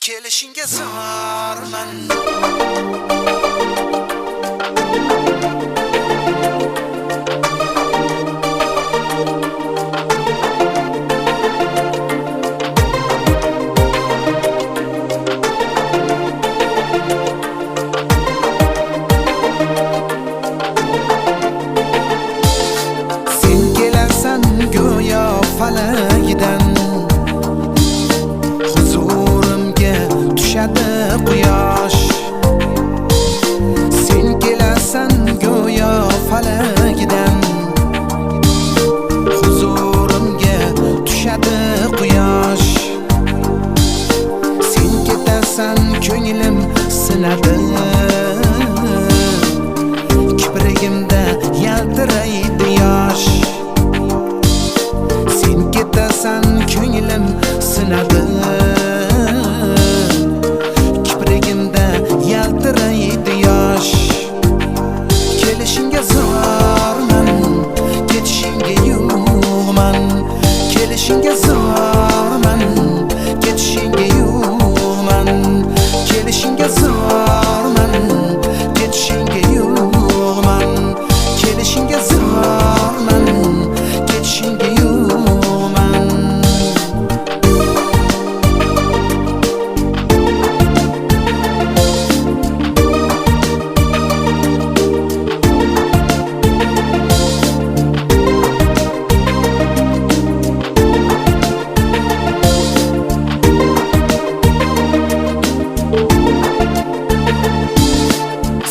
kelishingga zorman. Sen kelasan go'yo falagidan, huzurimga tushadi quyosh. Sen kelasan go'yo falagidan, huzurimga tushadi quyosh. Sen ketasan ko'nglim sinadi, kiprigimda yaltiraydi yosh. Sen ketasan ko'nglim sinadi, kiprigimda yaltiraydi yosh. Kelishingga zorman, ketishingga yo'qman. Kelishingga zorman, ketishingga yo'qman. Kelishingga zorman, ketishingga yo'qman. Kelishingga zorman, ketishingga yo'qman.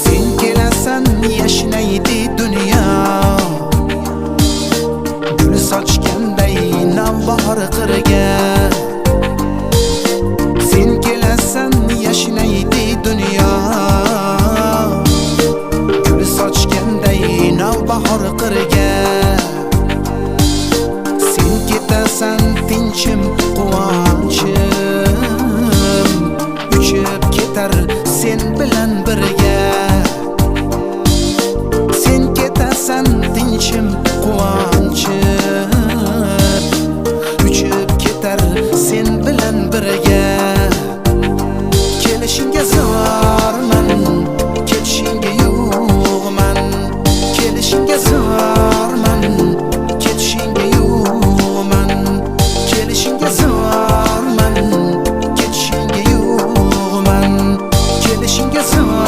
Sen kelasan yashnaydi dunyo, gul sochganday navbahor qirga. Sen kelasan yashnaydi dunyo, gul sochganday navbahor qirga. Sen ketasan tinchim quvonchim, uchib ketar sen bilan birga. Sen ketasan tinchim quvonchim, uchib ketar sen bilan birga. Kelishingga zorman, ketishingga yo'qman. Kelishingga zorman, ketishingga yo'qman. Kelishingga zorman, ketishingga yo'qman. Kelishingga zorman.